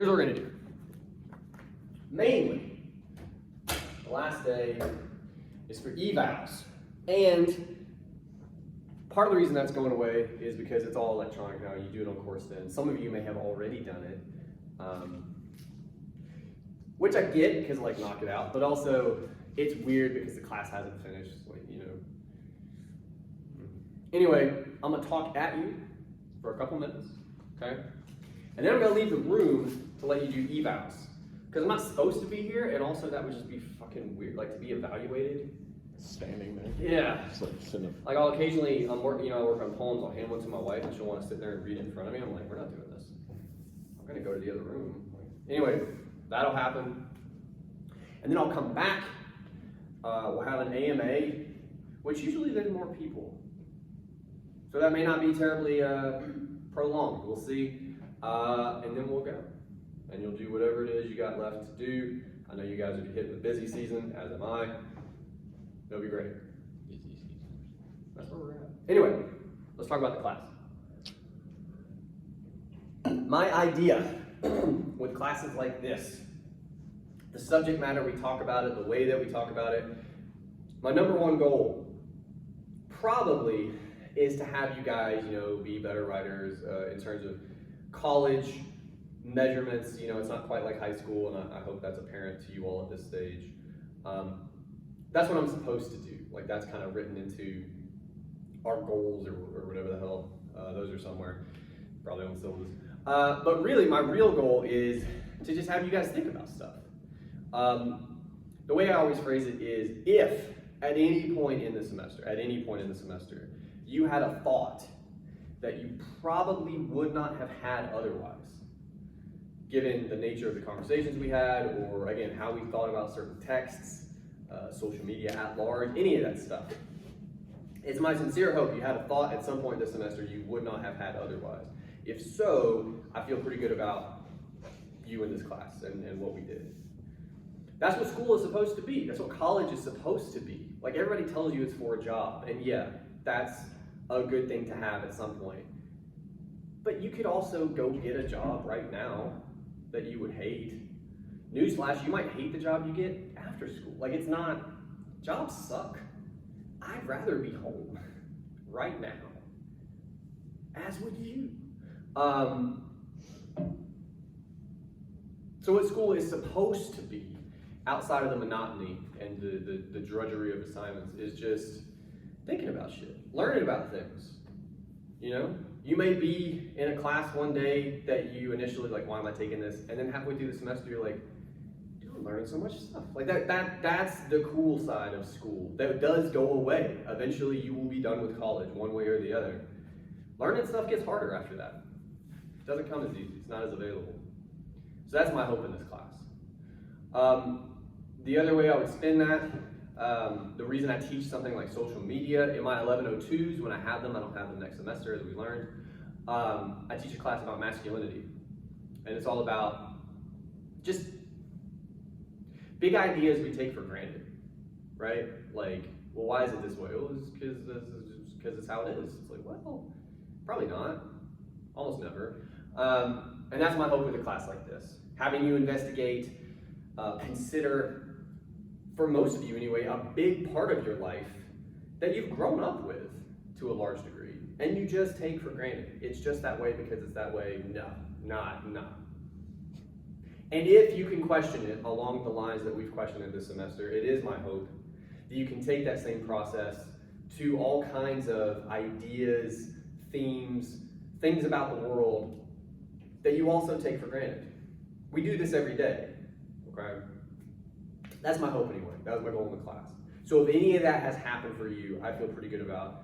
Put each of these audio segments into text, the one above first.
Here's what we're gonna do. Mainly, the last day is for evals. And part of the reason that's going away is because it's all electronic now. You do it on CourseDen. Some of you may have already done it, which I get because like knock it out, but also it's weird because the class hasn't finished, like, you know. Anyway, I'm gonna talk at you for a couple minutes, okay? And then I'm gonna leave the room to let you do evals. Because I'm not supposed to be here, and also that would just be fucking weird, like to be evaluated. Standing there. Yeah. It's like sitting up. Like I'll occasionally, I work on poems, I'll hand one to my wife and she'll want to sit there and read it in front of me. I'm like, we're not doing this. I'm gonna go to the other room. Anyway, that'll happen. And then I'll come back, we'll have an AMA, which usually there's more people. So that may not be terribly prolonged, we'll see. And then we'll go. And you'll do whatever it is you got left to do. I know you guys are hitting the busy season, as am I. It'll be great. That's where we're at. Anyway, let's talk about the class. My idea with classes like this, the subject matter we talk about it, the way that we talk about it, my number one goal probably is to have you guys, be better writers in terms of college measurements. It's not quite like high school, and I hope that's apparent to you all at this stage. That's what I'm supposed to do. Like that's kind of written into our goals or whatever the hell. Those are somewhere, probably on syllabus. But really, my real goal is to just have you guys think about stuff. The way I always phrase it is, if at any point in the semester, you had a thought that you probably would not have had otherwise, given the nature of the conversations we had, or again, how we thought about certain texts, social media at large, any of that stuff. It's my sincere hope you had a thought at some point this semester you would not have had otherwise. If so, I feel pretty good about you in this class and what we did. That's what school is supposed to be. That's what college is supposed to be. Like everybody tells you it's for a job, and yeah, that's a good thing to have at some point. But you could also go get a job right now that you would hate. Newsflash, you might hate the job you get after school. Like it's not, jobs suck. I'd rather be home right now, as would you. So what school is supposed to be, outside of the monotony and the drudgery of assignments, is just thinking about shit, learning about things. You may be in a class one day that you initially like, why am I taking this? And then halfway through the semester, you're like, dude, I'm learning so much stuff. Like that's the cool side of school. That does go away. Eventually you will be done with college one way or the other. Learning stuff gets harder after that. It doesn't come as easy. It's not as available. So that's my hope in this class. The other way I would spin that, the reason I teach something like social media in my 1102s, when I have them, I don't have them next semester as we learned, I teach a class about masculinity. And it's all about just big ideas we take for granted, right? Like, well, why is it this way? Well, it's because it's how it is. It's like, well, probably not, almost never. And that's my hope with a class like this. Having you investigate, consider, for most of you anyway, a big part of your life that you've grown up with to a large degree, and you just take for granted. It's just that way because it's that way. No, not. And if you can question it along the lines that we've questioned it this semester, it is my hope that you can take that same process to all kinds of ideas, themes, things about the world that you also take for granted. We do this every day, okay? That's my hope anyway. That was my goal in the class. So if any of that has happened for you, I feel pretty good about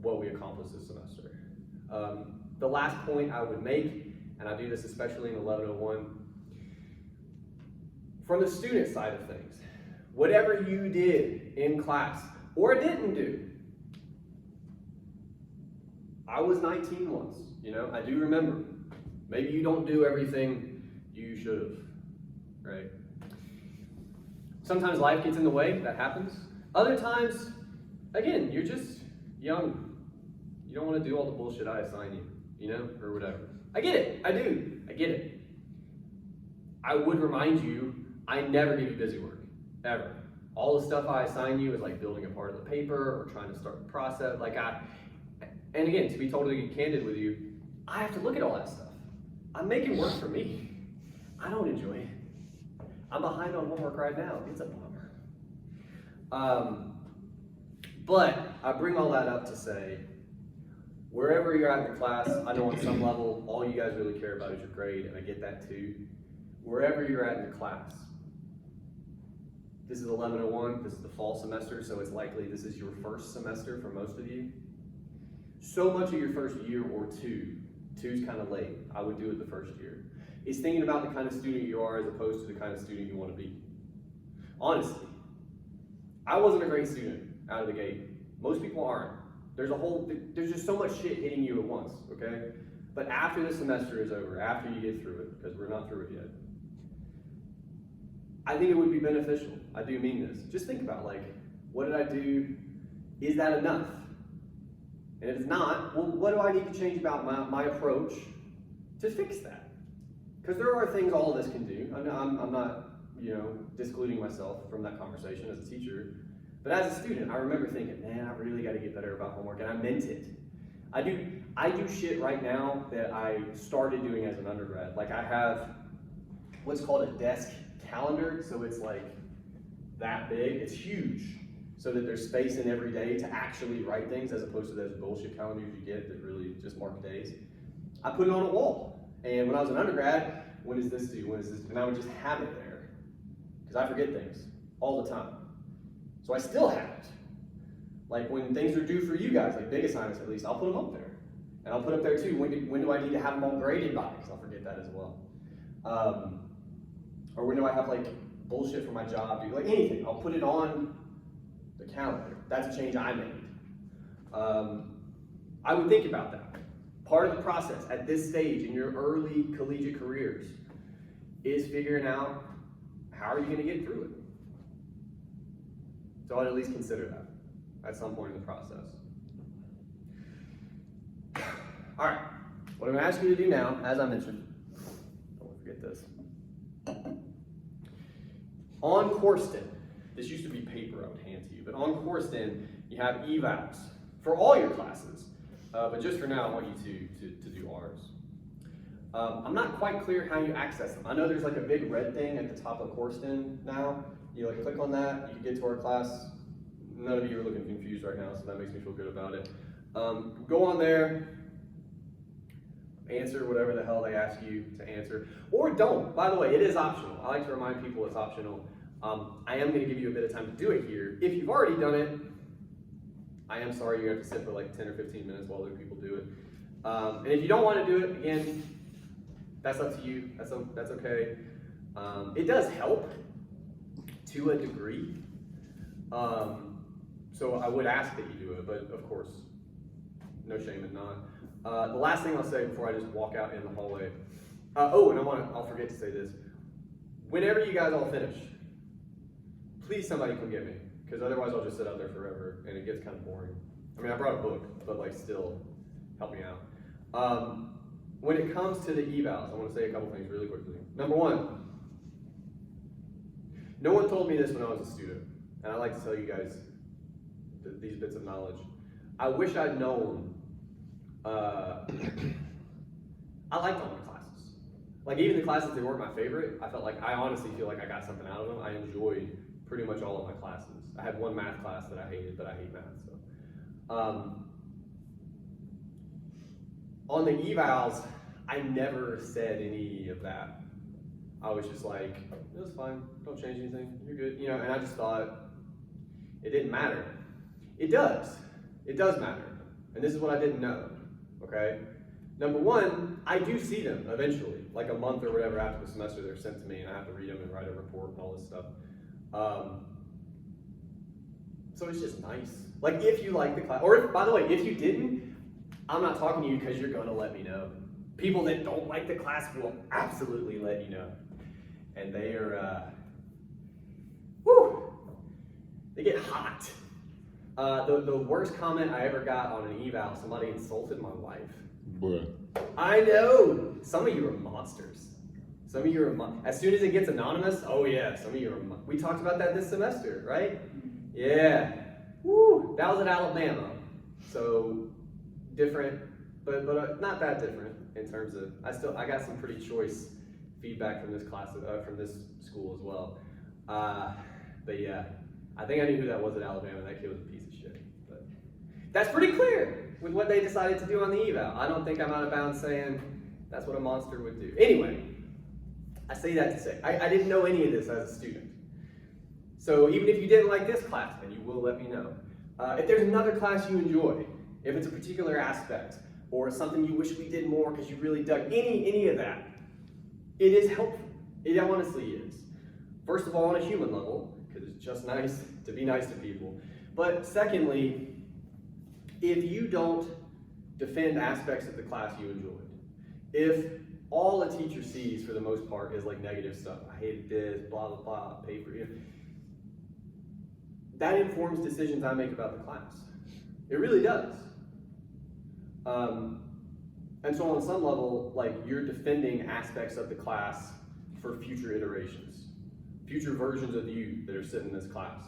what we accomplished this semester. The last point I would make, and I do this especially in 1101, from the student side of things, whatever you did in class or didn't do. I was 19 once, I do remember. Maybe you don't do everything you should have, right? Sometimes life gets in the way, that happens. Other times, again, you're just young. You don't want to do all the bullshit I assign you, or whatever. I get it, I do, I get it. I would remind you, I never give you busy work, ever. All the stuff I assign you is like building a part of the paper or trying to start the process. And again, to be totally candid with you, I have to look at all that stuff. I'm making work for me. I don't enjoy it. I'm behind on homework right now. It's a bummer. But I bring all that up to say, wherever you're at in the class, I know on some level, all you guys really care about is your grade, and I get that too. Wherever you're at in the class, this is 1101, this is the fall semester, so it's likely this is your first semester for most of you. So much of your first year or two's kind of late, I would do it the first year, is thinking about the kind of student you are as opposed to the kind of student you want to be. Honestly, I wasn't a great student out of the gate. Most people aren't. There's just so much shit hitting you at once, okay? But after the semester is over, after you get through it, because we're not through it yet, I think it would be beneficial. I do mean this. Just think about, what did I do? Is that enough? And if it's not, well, what do I need to change about my approach to fix that? Because there are things all of us can do. I'm not, discluding myself from that conversation as a teacher. But as a student, I remember thinking, man, I really got to get better about homework, and I meant it. I do shit right now that I started doing as an undergrad. I have what's called a desk calendar, so it's that big. It's huge, so that there's space in every day to actually write things, as opposed to those bullshit calendars you get that really just mark days. I put it on a wall, and when I was an undergrad, when is this due? When is this? And I would just have it there, because I forget things all the time. So I still have it. When things are due for you guys, big assignments at least, I'll put them up there. And I'll put up there too, when do I need to have them all graded by? Because I'll forget that as well. Or when do I have bullshit for my job, anything. I'll put it on the calendar. That's a change I made. I would think about that. Part of the process at this stage in your early collegiate careers is figuring out how are you going to get through it. So I'd at least consider that at some point in the process. All right, what I'm going to ask you to do now, as I mentioned, don't forget this. On Courston, this used to be paper I would hand to you, but on Courston, you have evals for all your classes, but just for now, I want you to do ours. I'm not quite clear how you access them. I know there's a big red thing at the top of Courston now. You click on that, you can get to our class. None of you are looking confused right now, so that makes me feel good about it. Go on there, answer whatever the hell they ask you to answer, or don't. By the way, it is optional. I like to remind people it's optional. I am going to give you a bit of time to do it here. If you've already done it, I am sorry you have to sit for 10 or 15 minutes while other people do it. And if you don't want to do it, again, that's up to you. That's okay. It does help to a degree. So I would ask that you do it, but of course, no shame in not. The last thing I'll say before I just walk out in the hallway. And I'll forget to say this. Whenever you guys all finish, please somebody come get me, because otherwise I'll just sit out there forever and it gets kind of boring. I mean, I brought a book, but still, help me out. When it comes to the evals, I want to say a couple things really quickly. Number one, no one told me this when I was a student, and I like to tell you guys these bits of knowledge. I wish I'd known. I liked all my classes. Even the classes that weren't my favorite, I honestly feel like I got something out of them. I enjoyed pretty much all of my classes. I had one math class that I hated, but I hate math. So, on the evals, I never said any of that. I was just it's fine, don't change anything, you're good, and I just thought it didn't matter. It does matter, and this is what I didn't know, okay? Number one, I do see them eventually, a month or whatever after the semester they're sent to me, and I have to read them and write a report and all this stuff. So it's just nice. If you like the class, or by the way, if you didn't, I'm not talking to you because you're gonna let me know. People that don't like the class will absolutely let you know. And they are, they get hot. The worst comment I ever got on an eval, somebody insulted my wife. Bruh. I know, some of you are monsters. Some of you are, as soon as it gets anonymous, oh yeah, some of you are, we talked about that this semester, right? Yeah, woo, that was at Alabama. So, different, but not that different in terms of, I got some pretty choice feedback from this class, from this school as well. But yeah, I think I knew who that was at Alabama. That kid was a piece of shit. But that's pretty clear with what they decided to do on the eval. I don't think I'm out of bounds saying that's what a monster would do. Anyway, I say that to say, I didn't know any of this as a student. So even if you didn't like this class, then you will let me know. If there's another class you enjoy, if it's a particular aspect, or something you wish we did more because you really dug any of that, it is helpful. It honestly is. First of all, on a human level, because it's just nice to be nice to people. But secondly, if you don't defend aspects of the class you enjoyed, if all a teacher sees for the most part is like negative stuff, I hated this, blah, blah, blah, paper, that informs decisions I make about the class. It really does. And so on some level, like, you're defending aspects of the class for future iterations, future versions of you that are sitting in this class.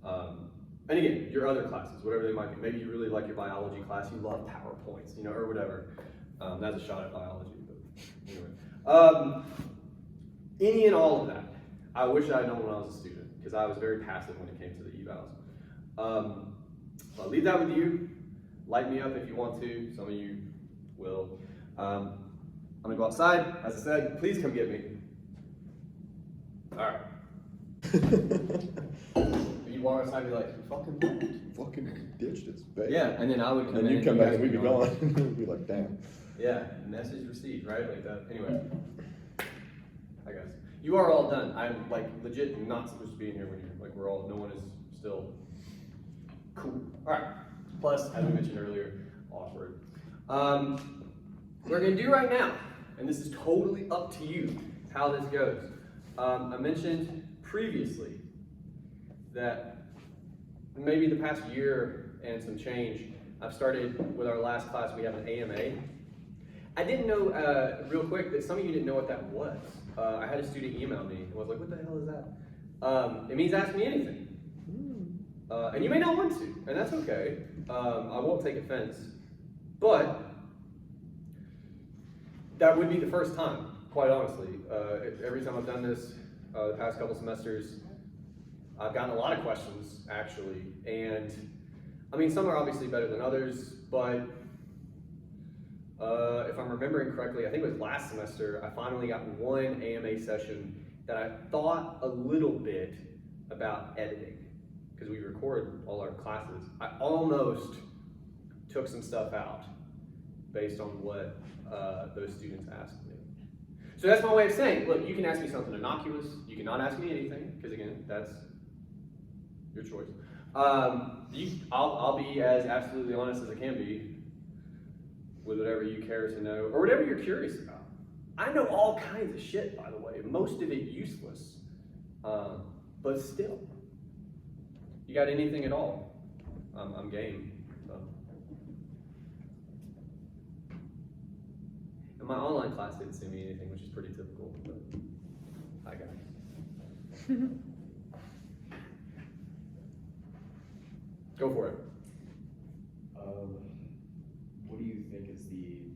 And again, your other classes, whatever they might be. Maybe you really like your biology class, you love PowerPoints, or whatever. That's a shot at biology, but anyway. Any and all of that, I wish I had known when I was a student, because I was very passive when it came to the evals. I'll leave that with you. Light me up if you want to. Some of you will. I'm gonna go outside. As I said, please come get me. All right. You'd walk outside and be like, you fucking left. Fucking ditched us, babe. Yeah, and then I would come And in you come back guys and we'd be would gone. We'd be like, damn. Yeah, message received, right? Like that. Anyway, I guess. You are all done. I'm like legit not supposed to be in here when you're like, no one is still cool. All right. Plus, as I mentioned earlier, awkward. We're gonna do right now, and this is totally up to you how this goes. I mentioned previously that maybe the past year and some change, I've started with our last class, we have an AMA. I didn't know, real quick, that some of you didn't know what that was. I had a student email me and was like, what the hell is that? It means ask me anything. And you may not want to, and that's okay. I won't take offense. But that would be the first time, quite honestly. Every time I've done this, the past couple semesters, I've gotten a lot of questions, actually. And I mean, some are obviously better than others, but if I'm remembering correctly, I think it was last semester, I finally got one AMA session that I thought a little bit about editing, because we record all our classes. I almost took some stuff out based on what those students asked me. So that's my way of saying, look, you can ask me something innocuous, you cannot ask me anything, because again, that's your choice. I'll be as absolutely honest as I can be with whatever you care to know, or whatever you're curious about. I know all kinds of shit, by the way, most of it useless, but still. You got anything at all? I'm game. So. And my online class didn't send me anything, which is pretty typical, but hi guys. Go for it. What do you think is the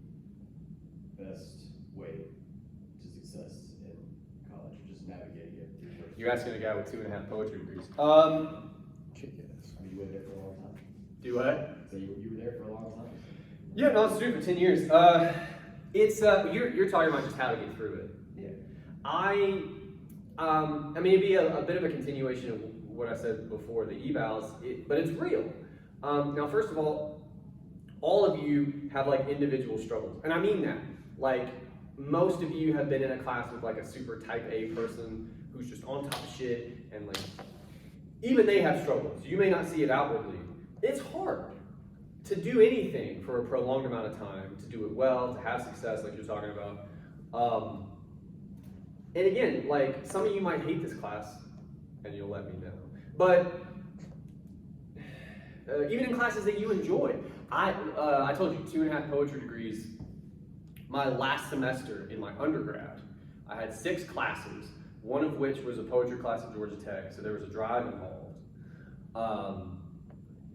best way to success in college, or just navigating it through first? You're asking a guy with 2.5 poetry degrees. Kick ass. I mean, you were there for a long time. Do what? So you were there for a long time. Yeah, no, it's true for 10 years. It's you're talking about just how to get through it. Yeah. I mean, it'd be a bit of a continuation of what I said before, the evals, but it's real. Now, first of all of you have like individual struggles, and I mean that. Like, most of you have been in a class with like a super type A person who's just on top of shit, and like, even they have struggles. You may not see it outwardly. It's hard to do anything for a prolonged amount of time, to do it well, to have success like you're talking about. And again, like, some of you might hate this class, and you'll let me know. But even in classes that you enjoy, I told you 2.5 poetry degrees. My last semester in my undergrad, I had 6 classes, one of which was a poetry class at Georgia Tech, so there was a drive involved.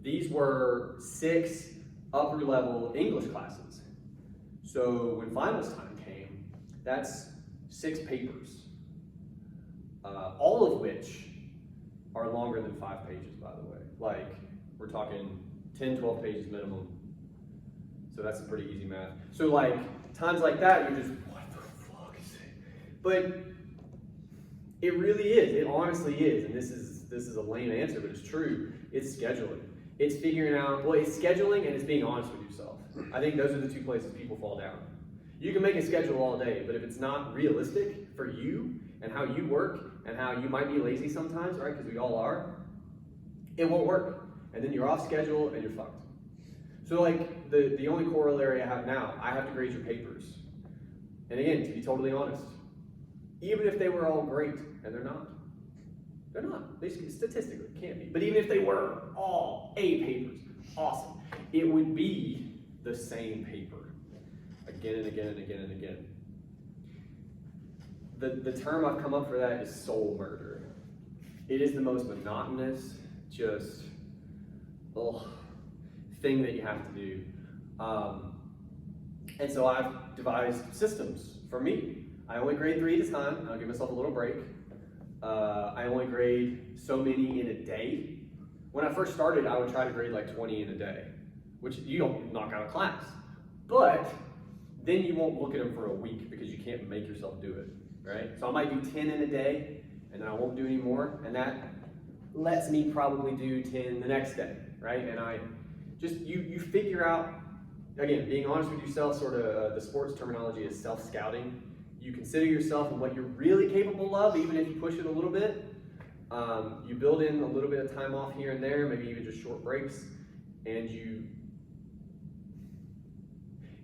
These were 6 upper level English classes. So when finals time came, that's 6 papers, all of which are longer than 5 pages, by the way. Like, we're talking 10, 12 pages minimum. So that's some pretty easy math. So like, times like that, you're just, what the fuck is it? But it really is, it honestly is, and this is a lame answer, but it's true. It's scheduling. It's figuring out, well, it's scheduling and it's being honest with yourself. I think those are the 2 places people fall down. You can make a schedule all day, but if it's not realistic for you and how you work and how you might be lazy sometimes, right, because we all are, it won't work. And then you're off schedule and you're fucked. So like, the only corollary I have now, I have to grade your papers. And again, to be totally honest, even if they were all great, and they're not. They're not. They statistically can't be. But even if they were all A papers, awesome. It would be the same paper again and again and again and again. The term I've come up for that is soul murder. It is the most monotonous, just thing that you have to do. And so I've devised systems for me. I only grade 3 at a time. I'll give myself a little break. I only grade so many in a day. When I first started, I would try to grade like 20 in a day, which you don't knock out a class. But then you won't look at them for a week because you can't make yourself do it, right? So I might do 10 in a day, and then I won't do any more, and that lets me probably do 10 the next day, right? And I just, you figure out, again, being honest with yourself, sort of the sports terminology is self-scouting. You consider yourself and what you're really capable of, even if you push it a little bit. You build in a little bit of time off here and there, maybe even just short breaks, and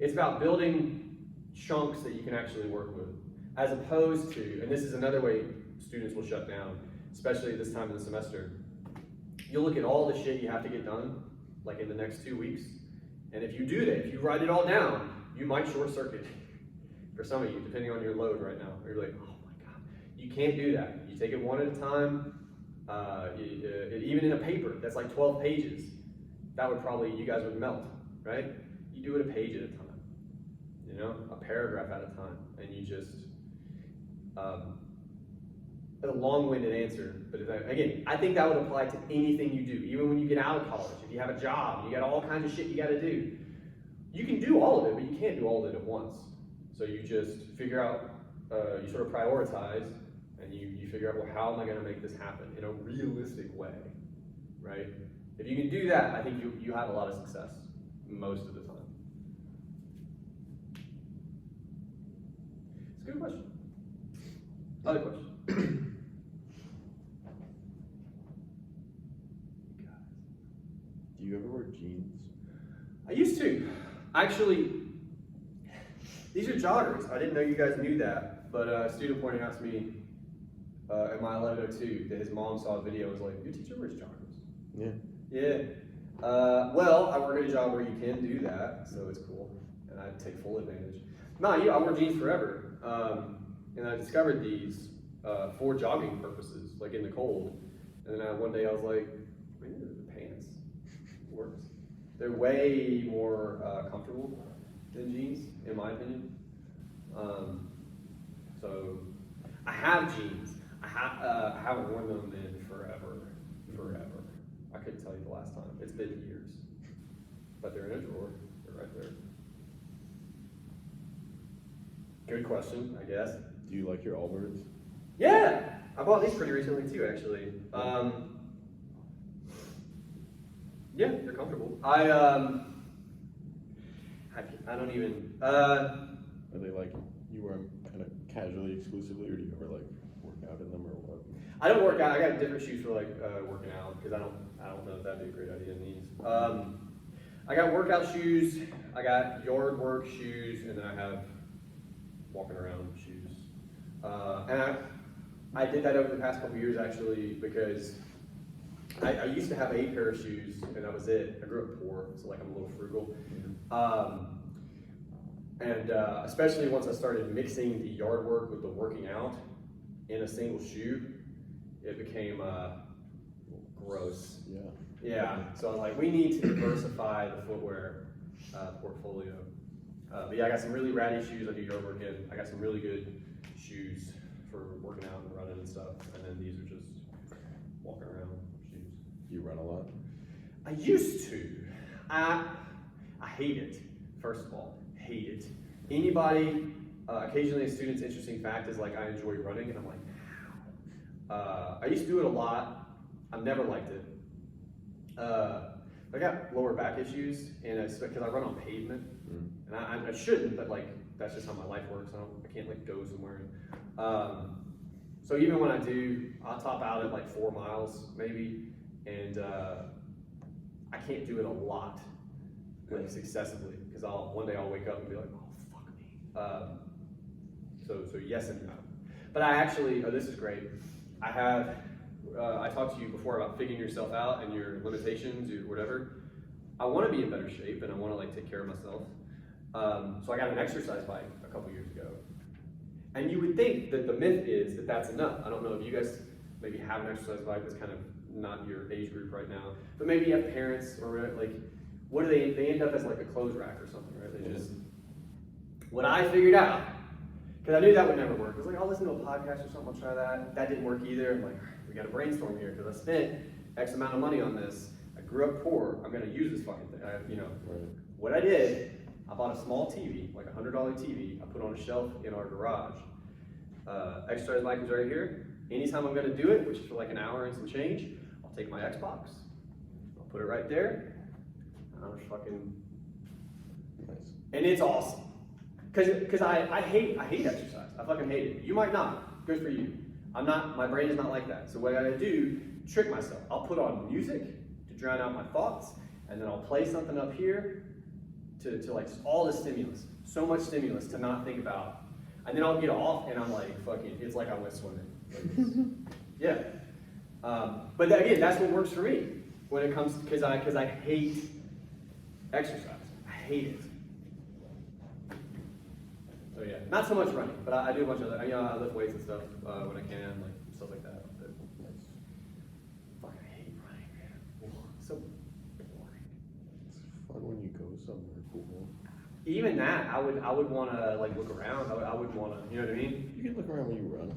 it's about building chunks that you can actually work with, as opposed to, and this is another way students will shut down, especially this time of the semester. You'll look at all the shit you have to get done, like in the next 2 weeks, and if you do that, if you write it all down, you might short circuit. For some of you, depending on your load right now, you're like, oh my God, you can't do that. You take it one at a time. Even in a paper that's like 12 pages, that would probably, you guys would melt, right? You do it a page at a time, you know, a paragraph at a time, and you just, a long-winded answer, but again, I think that would apply to anything you do, even when you get out of college. If you have a job, you got all kinds of shit you got to do. You can do all of it, but you can't do all of it at once. So you just figure out, you sort of prioritize, and you figure out, well, how am I going to make this happen in a realistic way, right? If you can do that, I think you have a lot of success most of the time. It's a good question. Other question. Do you ever wear jeans? I used to. Actually, these are joggers. I didn't know you guys knew that, but a student pointed out to me at my 1102 that his mom saw a video and was like, your teacher wears joggers. Yeah. Yeah. Well, I work at a job where you can do that, so it's cool, and I take full advantage. No, yeah, I wore jeans forever, and I discovered these for jogging purposes, like in the cold. And then one day I was like, maybe the pants works. They're way more comfortable than jeans, in my opinion. So I have jeans. I haven't worn them in forever. I couldn't tell you the last time. It's been years. But they're in a drawer. They're right there. Good question, I guess. Do you like your Allbirds? Yeah! I bought these pretty recently too, actually. Yeah, they're comfortable. I don't even, Are they like, you wear them kind of casually, exclusively, or do you ever like work out in them or what? I don't work out. I got different shoes for like working out, because I don't know if that'd be a great idea in these. I got workout shoes, I got yard work shoes, and then I have walking around shoes. And I did that over the past couple years actually, because I used to have a pair of shoes and that was it. I grew up poor, so like I'm a little frugal. And especially once I started mixing the yard work with the working out in a single shoe, it became gross. Yeah. Yeah, so I'm like, we need to diversify the footwear portfolio. But yeah, I got some really ratty shoes I do yard work in. I got some really good shoes for working out and running and stuff. And then these are just walking around shoes. You run a lot? I used to. I hate it, first of all. Hate it. Anybody, occasionally a student's interesting fact is like, I enjoy running, and I'm like, how? I used to do it a lot. I've never liked it. I got lower back issues, and it's because I run on pavement, and I shouldn't, but like that's just how my life works. I can't like go somewhere. So even when I do, I'll top out at like 4 miles maybe, and I can't do it a lot, like successively, because one day I'll wake up and be like, oh fuck me. So yes and no. But I actually, this is great. I talked to you before about figuring yourself out and your limitations or whatever. I want to be in better shape and I want to like take care of myself. So I got an exercise bike a couple years ago. And you would think that the myth is that that's enough. I don't know if you guys maybe have an exercise bike that's kind of not your age group right now, but maybe you have parents or like, what do they end up as like a clothes rack or something, right? They just, what I figured out, because I knew that would never work. I was like, I'll listen to a podcast or something, I'll try that. That didn't work either. I'm like, we got to brainstorm here because I spent X amount of money on this. I grew up poor. I'm going to use this fucking thing. What I did, I bought a small TV, like $100 TV. I put on a shelf in our garage. Exercise bike is right here. Anytime I'm going to do it, which is for like an hour and some change, I'll take my Xbox. I'll put it right there. And I'm just fucking, Nice. and it's awesome. Cause I hate exercise. I fucking hate it. You might not. Good for you. My brain is not like that. So what I do, trick myself. I'll put on music to drown out my thoughts, and then I'll play something up here to like all the stimulus. So much stimulus to not think about. And then I'll get off and I'm like, fucking, it's like I went swimming. Yeah. But again, that's what works for me when it comes, cause I hate exercise. I hate it. So yeah, not so much running, but I do a bunch of other, I lift weights and stuff when I can, like stuff like that. But fucking hate running, man. Ugh, so boring. It's fun when you go somewhere cool. Even that, I would want to like look around. I would want to, you know what I mean? You can look around when you run.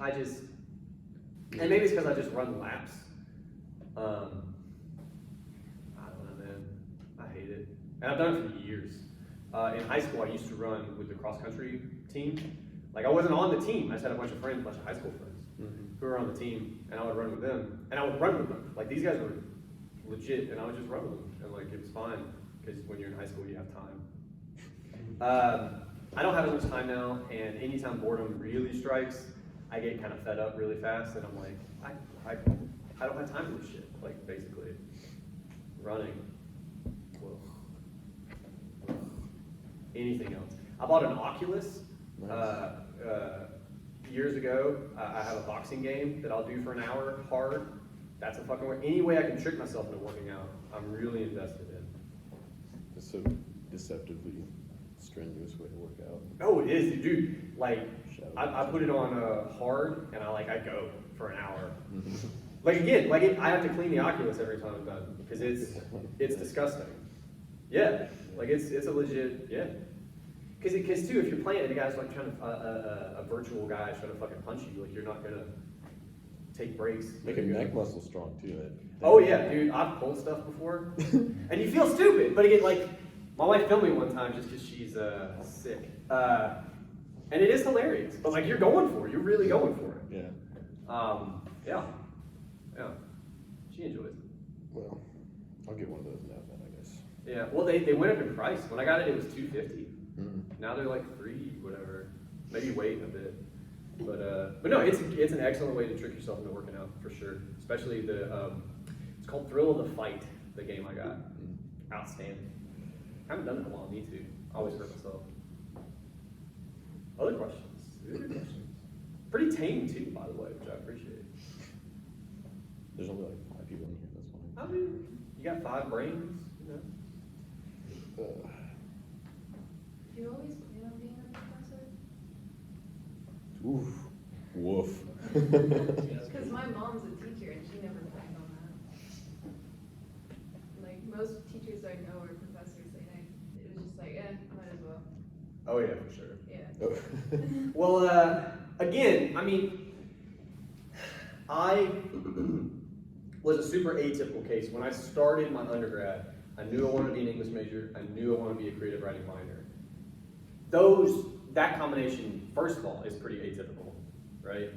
And maybe it's because I just run laps. I don't know, man. I hate it, and I've done it for years. In high school, I used to run with the cross country team. Like I wasn't on the team. I just had a bunch of friends, a bunch of high school friends who were on the team, and I would run with them. And I would run with them. Like these guys were legit, and I would just run with them, and like it was fine because when you're in high school, you have time. I don't have as much time now, and anytime boredom really strikes, I get kind of fed up really fast, and I'm like, I don't have time for this shit. Like basically, running. Whoa. Anything else. I bought an Oculus years ago. I have a boxing game that I'll do for an hour hard. That's a fucking way. Any way I can trick myself into working out, I'm really invested in. It's so deceptively strenuous way to work out. Oh, it is, dude. Like, I put it on hard, and I go for an hour. Like again, I have to clean the Oculus every time I'm done because it's disgusting. Yeah, like it's a legit Because too, if you're playing and the guy's like trying to a virtual guy trying to fucking punch you, like you're not gonna take breaks. Make your neck muscle strong too. Oh yeah, dude, I've pulled stuff before, and you feel stupid. But again, like my wife filmed me one time just because she's sick, and it is hilarious. But like you're going for it, you're really going for it. Yeah. Yeah. She enjoys it. Well, I'll get one of those now then, I guess. Yeah. Well, they went up in price. When I got it, it was $250. Now they're like $3, whatever. Maybe wait a bit. But no, it's an excellent way to trick yourself into working out for sure. Especially it's called Thrill of the Fight, the game I got. Outstanding. I haven't done it in a while, me too. I always hurt myself. Other questions? Pretty tame too, by the way, which I appreciate. There's only like 5 people in here, that's fine. I mean, you got 5 brains, you know? Do you always plan on being a professor? Oof. Woof. Because my mom's a teacher and she never planned on that. Like most teachers I know are professors, it was just like, might as well. Oh yeah, for sure. Yeah. Well, again, I mean, I was a super atypical case. When I started my undergrad, I knew I wanted to be an English major. I knew I wanted to be a creative writing minor. That combination, first of all, is pretty atypical, right?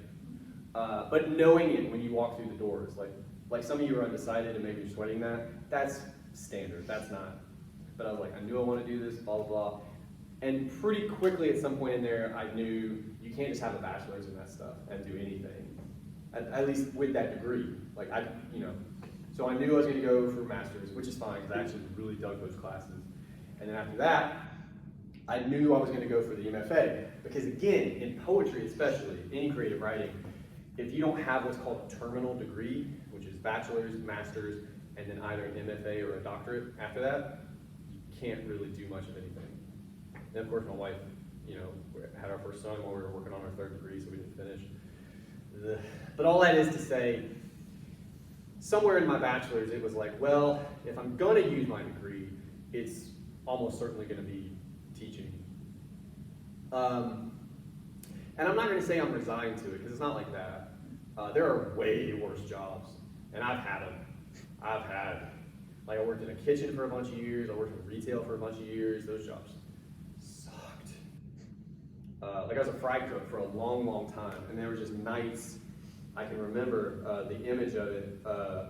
But knowing it when you walk through the doors, like some of you are undecided and maybe you're sweating that's standard, that's not. But I was like, I knew I wanted to do this, blah, blah, blah. And pretty quickly at some point in there, I knew you can't just have a bachelor's in that stuff and do anything, at least with that degree. So I knew I was gonna go for a master's, which is fine, because I actually really dug those classes. And then after that, I knew I was gonna go for the MFA, because again, in poetry especially, any creative writing, if you don't have what's called a terminal degree, which is bachelor's, master's, and then either an MFA or a doctorate after that, you can't really do much of anything. And of course, my wife, had our first son while we were working on our third degree, so we didn't finish. But all that is to say, somewhere in my bachelor's, it was like, well, if I'm gonna use my degree, it's almost certainly gonna be teaching. And I'm not gonna say I'm resigned to it, because it's not like that. There are way worse jobs, and I've had them. I worked in a kitchen for a bunch of years, I worked in retail for a bunch of years, those jobs sucked. I was a fry cook for a long, long time, and there were just nights, I can remember the image of it,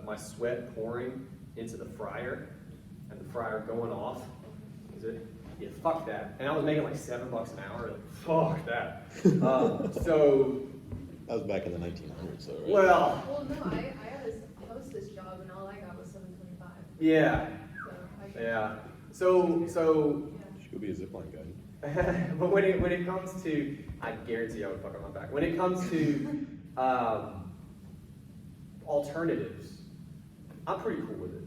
my sweat pouring into the fryer, and the fryer going off. Yeah, fuck that. And I was making like $7 an hour, fuck that. So. That was back in the 1900s, though, right? Well, no, I had a hostess job and all I got was $7.25. Yeah. So She could be a zipline guide. But when it comes to, I guarantee I would fuck on my back. When it comes to alternatives, I'm pretty cool with it.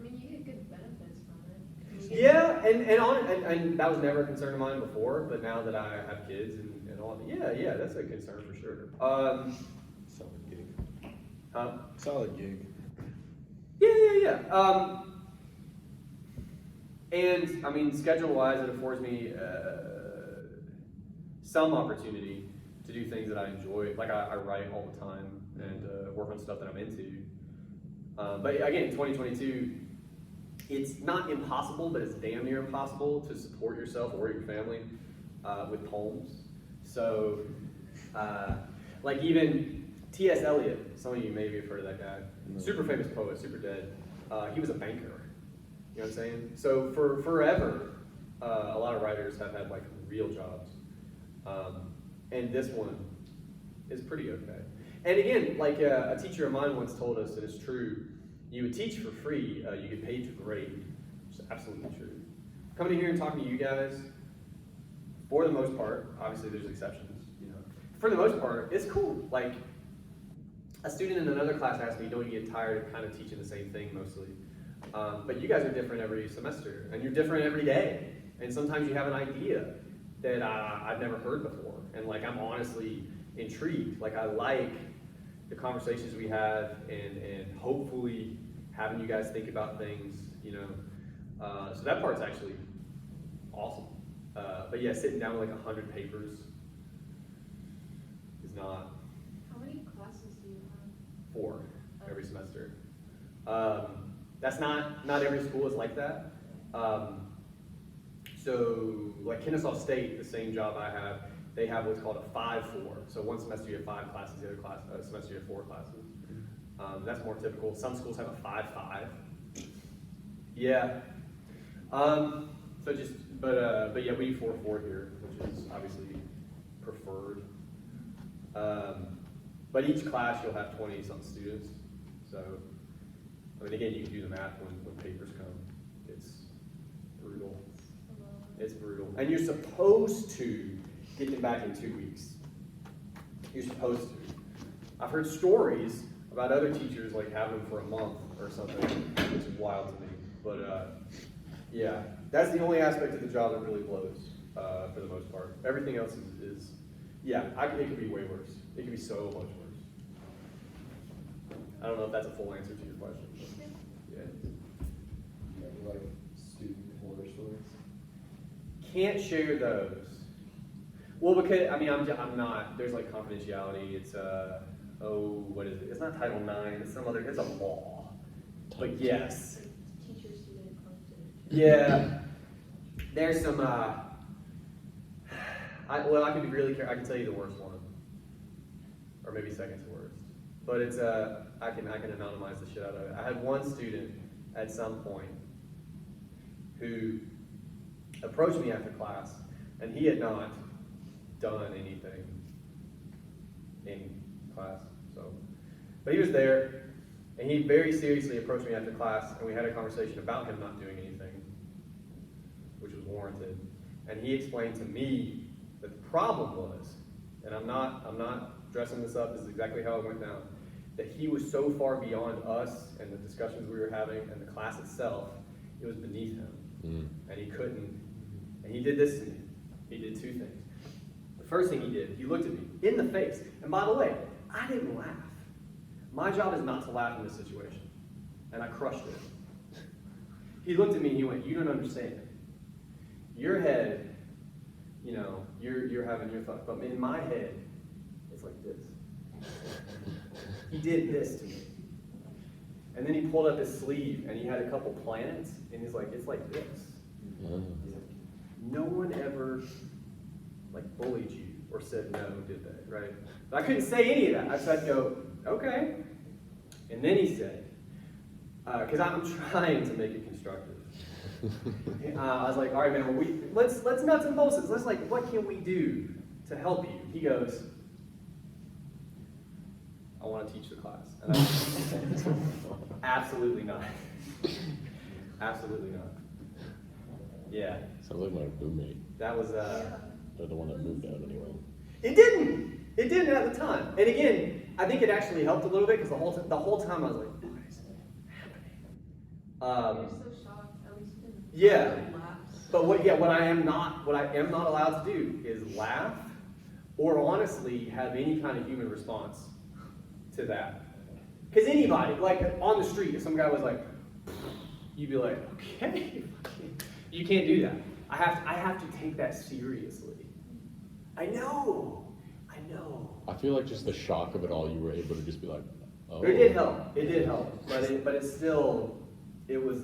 you get good benefits from it. Yeah, and that was never a concern of mine before, but now that I have kids and all, yeah, that's a concern for sure. Solid gig. Huh? Solid gig. Yeah. And I mean, schedule-wise, it affords me some opportunity to do things that I enjoy. Like I write all the time and work on stuff that I'm into. But again, 2022, it's not impossible, but it's damn near impossible to support yourself or your family with poems. So, even T.S. Eliot, some of you maybe have heard of that guy. No. Super famous poet, super dead. He was a banker. You know what I'm saying? So for forever, a lot of writers have had real jobs. And this one is pretty okay. And again, a teacher of mine once told us, and it's true, you would teach for free, you get paid to grade, which is absolutely true. Coming in here and talking to you guys, for the most part, obviously there's exceptions, for the most part, it's cool. A student in another class asked me, don't you get tired of kind of teaching the same thing mostly? But you guys are different every semester, and you're different every day. And sometimes you have an idea that I've never heard before. And I'm honestly intrigued. I like the conversations we have and hopefully having you guys think about things, So that part's actually awesome. But yeah, sitting down with 100 papers is not. How many classes do you have? 4 every semester. That's not every school is like that. So Kennesaw State, the same job I have, they have what's called a 5-4. So one semester you have 5 classes, the other semester you have 4 classes. That's more typical. Some schools have a 5-5. Yeah. But yeah, we do 4-4 here, which is obviously preferred. But each class you'll have 20-something students. So, again, you can do the math when papers come. It's brutal. It's brutal. And you're supposed to get them back in 2 weeks. You're supposed to. I've heard stories about other teachers having them for a month or something, which is wild to me. But Yeah, that's the only aspect of the job that really blows, for the most part. Everything else is yeah, it could be way worse. It could be so much worse. I don't know if that's a full answer to your question. But yeah. You like student horror stories? Can't share those. Well, because, I mean, I'm not, there's like confidentiality, it's, what is it? It's not Title IX, it's some other, it's a law. But yes. Teacher, student, confidential. Yeah, there's some, I can be really careful, I can tell you the worst one. Or maybe second to worst. But it's, I can anonymize the shit out of it. I had one student at some point who approached me after class, and he had not done anything in class, so. But he was there, and he very seriously approached me after class, and we had a conversation about him not doing anything, which was warranted. And he explained to me that the problem was, and I'm not dressing this up, this is exactly how it went down, that he was so far beyond us and the discussions we were having and the class itself, it was beneath him. And he couldn't, and he did this to me. He did two things. The first thing he did, he looked at me in the face. And by the way, I didn't laugh. My job is not to laugh in this situation. And I crushed it. He looked at me and he went, "You don't understand. Your head, you know, you're having your thoughts, but in my head, it's like this." He did this to me. And then he pulled up his sleeve and he had a couple planets and he's like, "It's like this." He's like, no one ever like bullied you or said no, did they, right? But I couldn't say any of that. I just had to go, "Okay." And then he said, because I'm trying to make it constructive. I was like, "All right, man, well, let's nuts and bolts. Let's like, what can we do to help you?" He goes, "I want to teach the class." And I said, "Absolutely not. Absolutely not." Yeah, Sounds like my roommate. that was, They're the one that moved out anyway. It didn't at the time. And again, I think it actually helped a little bit because the whole time I was like, "What is happening?" You're so shocked, at least you didn't. Yeah. Laugh. But what I am not allowed to do is laugh or honestly have any kind of human response to that. Because anybody, like on the street, if some guy was like, you'd be like, "Okay." You can't do that. I have to take that seriously. I know. I feel like just the shock of it all, you were able to just be like, "Oh." It did help. But it was.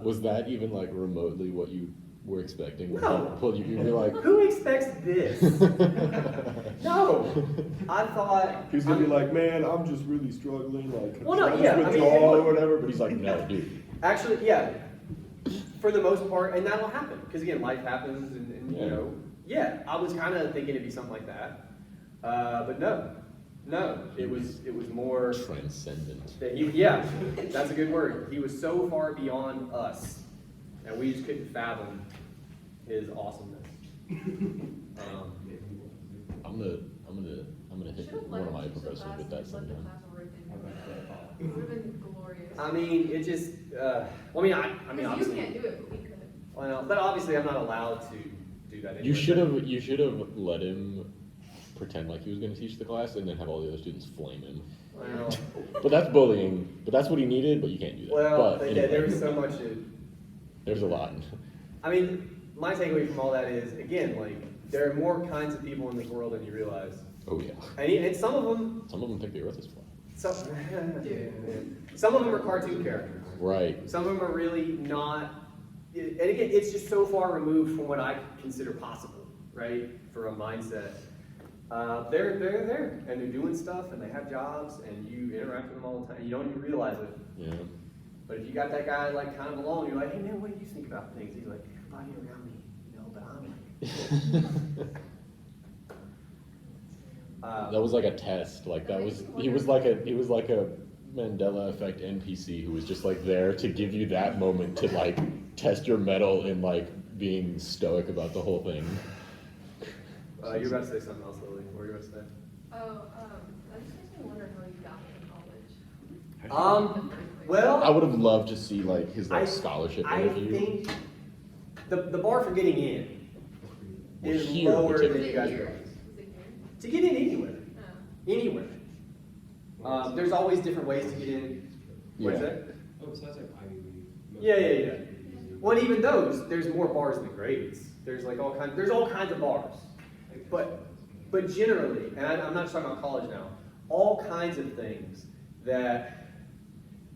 Was that even like remotely what you were expecting? No. Well, you were like, Who expects this? No. I thought. he's gonna be like, "Man, I'm just really struggling, like, Well, no, can I yeah, just I mean, withdraw it or whatever." But he's like, "No, dude." Actually, yeah. For the most part, and that'll happen because again, life happens, and you Yeah. know, yeah. I was kind of thinking it'd be something like that, but no. It was more Transcendent. that yeah, that's a good word. He was so far beyond us, and we just couldn't fathom his awesomeness. I'm gonna hit Should've one let of my him teach the professors class with that and let the sometime. class rip him. It would've been glorious. I mean, it just. Well, I mean, Because you obviously. can't do it, but we could. Well, but obviously, I'm not allowed to do that. You anyway. should have let him pretend like he was gonna teach the class and then have all the other students flame him. Well, But that's bullying. But that's what he needed. But you can't do that. well, but yeah, anyway, there was so much. There's a lot. I mean, my takeaway from all that is, again, like, there are more kinds of people in this world than you realize. Oh yeah. And some of them, Some of them think the Earth is flat. some of them are cartoon characters. Right. Some of them are really not, and again, it's just so far removed from what I consider possible, right, for a mindset. They're there, and they're doing stuff, and they have jobs, and you interact with them all the time. You don't even realize it. Yeah. But if you got that guy, like, kind of alone, you're like, "Hey, man, what do you think about things?" He's like, "Everybody around me, you know, but I'm like..." That was like a test. Like that was he was like a Mandela effect NPC who was just like there to give you that moment to like test your mettle in like being stoic about the whole thing. You're about to say something else, Lily. What were you about to say? That just makes me wonder how you got into college. Well, I would have loved to see like his like I- scholarship I interview. think the bar for getting in Well, is here lower than particularly. you guys Is it realize. here? To get in anywhere, Oh. anywhere. There's always different ways to get in. What's Yeah. that? Oh, besides like Ivy League. Yeah. Well, and even those, there's more bars than grades. There's like there's all kinds of bars. But generally, and I'm not just talking about college now, all kinds of things that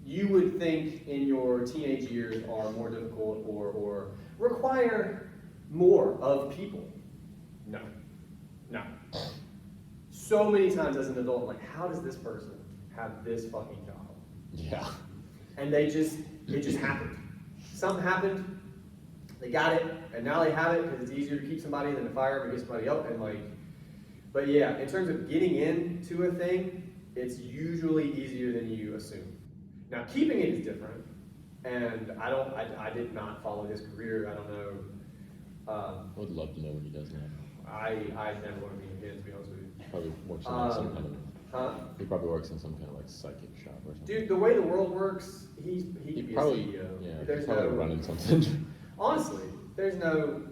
you would think in your teenage years are more difficult or require more of people. No. So many times as an adult, I'm like, how does this person have this fucking job? Yeah. And it just happened. Something happened, they got it, and now they have it because it's easier to keep somebody than to fire them and get somebody up. And like, but yeah, in terms of getting into a thing, it's usually easier than you assume. Now, keeping it is different, and I did not follow his career. I don't know. I would love to know what he does now. I never want to be in his, to be honest with you. Probably works in like, some kind of. Huh? He probably works in some kind of like psychic shop or something. Dude, the way the world works, he he could be probably a CEO. yeah. There's He's probably no running something. honestly, there's no.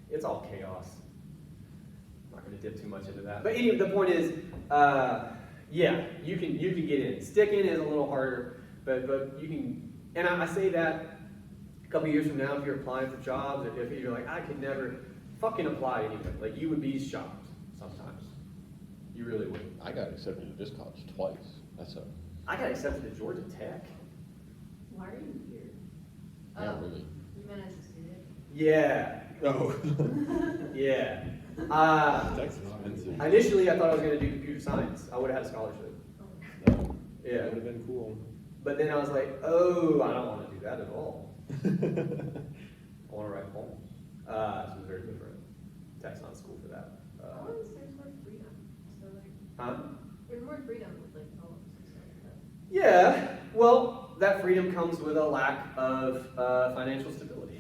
It's all chaos. I'm not going to dip too much into that. But anyway, the point is, yeah, you can get in. Sticking is a little harder, but you can. And I say that a couple years from now, if you're applying for jobs, if you're like, I could never fucking apply anyway. Like you would be shocked sometimes. You really would. I got accepted at this college twice. That's a I got accepted at Georgia Tech. Why are you here? yeah, Oh, really. you meant as a student? Yeah, Oh. yeah. That's expensive. Initially, I thought I was going to do computer science. I would have had a scholarship. No, Yeah. that would have been cool. But then I was like, oh, I don't want to do that at all. I want to write poems. So it's very different. Tech's not school for that. Poems, there's more freedom. So like, Huh? there's more freedom with like poems and stuff like that. Yeah. Well, that freedom comes with a lack of financial stability.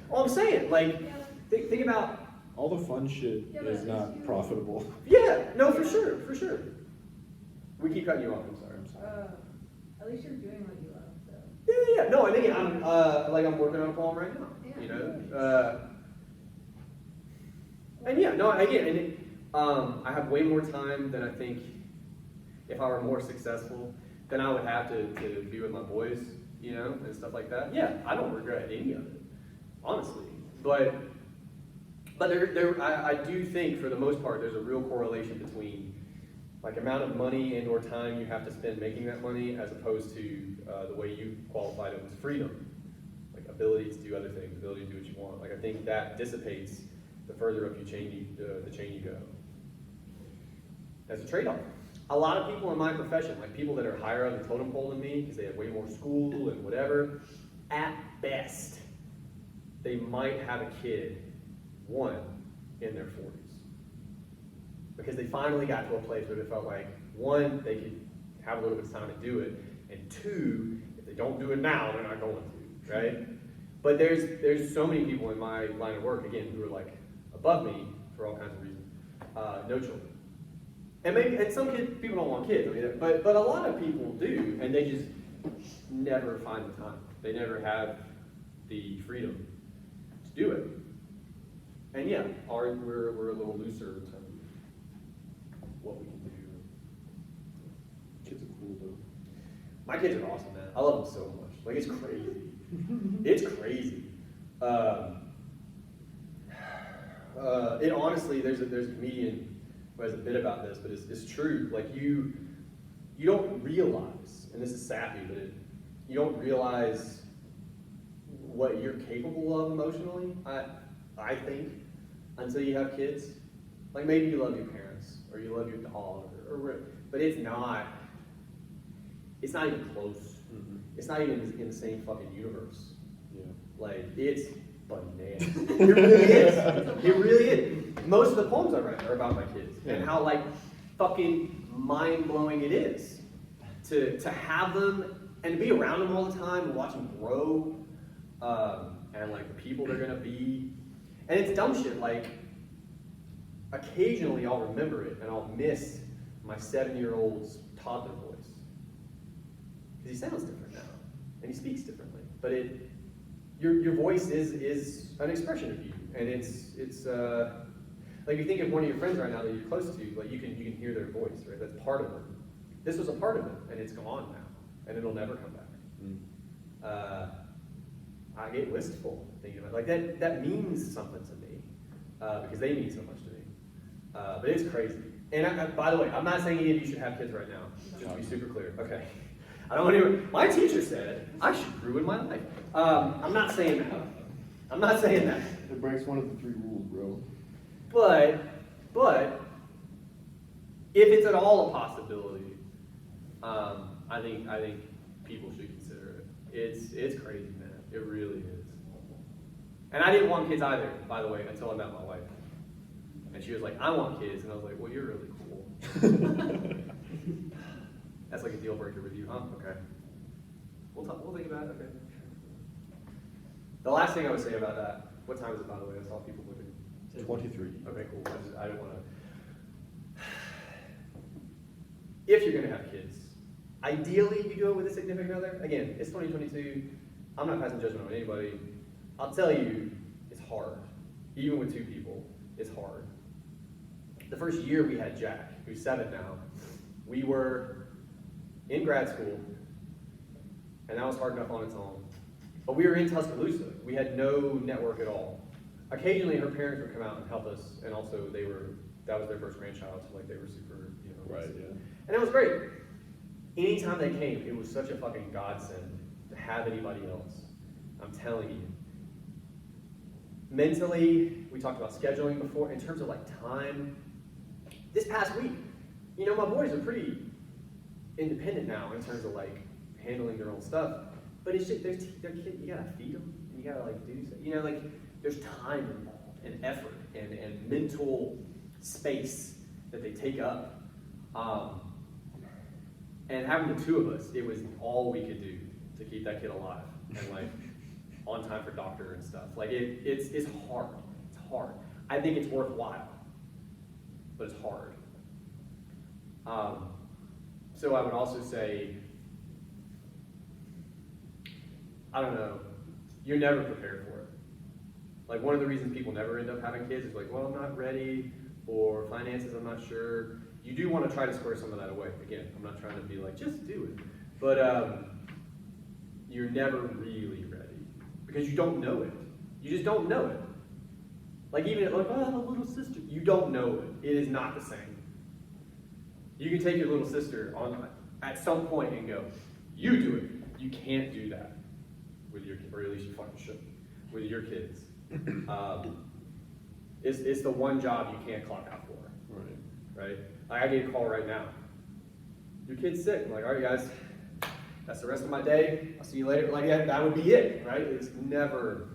All I'm saying, like, think about. All the fun shit Yeah, but is not profitable. Yeah. No, for sure. For sure. We keep cutting you off. I'm sorry. At least you're doing what you love, so. Yeah. No, I think I'm working on a poem right now. Yeah. You know. And yeah, no, again, I have way more time than I think if I were more successful than I would have to be with my boys, you know, and stuff like that. Yeah, I don't regret any of it, honestly. But I do think for the most part there's a real correlation between like amount of money and or time you have to spend making that money as opposed to the way you qualified it was freedom, like ability to do other things, ability to do what you want. Like I think that dissipates the further up the chain you go. That's a trade-off. A lot of people in my profession, like people that are higher on the totem pole than me, because they have way more school and whatever, at best, they might have a kid, one, in their 40s. Because they finally got to a place where they felt like, one, they could have a little bit of time to do it, and two, if they don't do it now, they're not going to, right? But there's so many people in my line of work, again, who are like above me for all kinds of reasons, no children. And some people don't want kids, I mean, but a lot of people do, and they just never find the time. They never have the freedom to do it. And yeah, we're a little looser in terms of what we can do. Kids are cool though. My kids are awesome, man. I love them so much. Like it's crazy. It's crazy. It honestly, there's a comedian who has a bit about this, but it's true. Like you don't realize, and this is sappy, but you don't realize what you're capable of emotionally. I think until you have kids. Like maybe you love your parents or you love your dog, but it's not even close. Mm-hmm. It's not even in the same fucking universe. Yeah. Like it's bananas. It really is. It really is. Most of the poems I write are about my kids and how like fucking mind blowing it is to have them and to be around them all the time and watch them grow, and like the people they're gonna be. And it's dumb shit. Like occasionally I'll remember it and I'll miss my 7-year-old's toddler voice because he sounds different now and he speaks differently. But your voice is an expression of you, and it's like you think of one of your friends right now that you're close to, like you can hear their voice, right? That's part of them. This was a part of it, and it's gone now, and it'll never come back. I get wistful thinking about it. Like that means something to me because they mean so much to me. But it's crazy. And by the way, I'm not saying any of you should have kids right now. Just to be super clear. Okay. I don't want to. My teacher said I should ruin my life. I'm not saying that. I'm not saying that. It breaks one of the 3 rules, bro. But if it's at all a possibility, I think people should consider it. It's crazy, man. It really is. And I didn't want kids either, by the way, until I met my wife. And she was like, I want kids, and I was like, well, you're really cool. That's like a deal breaker with you, huh? Okay. We'll think about it. Okay. The last thing I would say about that. What time is it, by the way? I saw people looking. 23. Okay, cool. I don't want to. If you're going to have kids, ideally you do it with a significant other. Again, it's 2022. I'm not passing judgment on anybody. I'll tell you, it's hard. Even with 2 people, it's hard. The first year we had Jack, who's 7 now, we were in grad school, and that was hard enough on its own. But we were in Tuscaloosa. We had no network at all. Occasionally, her parents would come out and help us, and also that was their first grandchild, so like they were super, Right, yeah. And it was great. Anytime they came, it was such a fucking godsend to have anybody else. I'm telling you. Mentally, we talked about scheduling before, in terms of like time. This past week, my boys are pretty independent now in terms of like handling their own stuff. But it's just, they're kids, you gotta feed them, and you gotta like do stuff. Like there's time involved, and effort, and mental space that they take up. And having the 2 of us, it was all we could do to keep that kid alive and like on time for doctor and stuff. Like it's hard. It's hard. I think it's worthwhile, but it's hard. So I would also say, I don't know, you're never prepared for it. Like one of the reasons people never end up having kids is like, well, I'm not ready, or finances, I'm not sure. You do want to try to square some of that away. Again, I'm not trying to be like, just do it. But you're never really ready because you don't know it. You just don't know it. Like even like, oh, I have a little sister. You don't know it. It is not the same. You can take your little sister on at some point and go, you do it. You can't do that with your, or at least you fucking shouldn't, with your kids. It's the one job you can't clock out for. Right? Like I get a call right now. Your kid's sick. I'm like, all right, guys, that's the rest of my day. I'll see you later. Like that would be it, right? It's never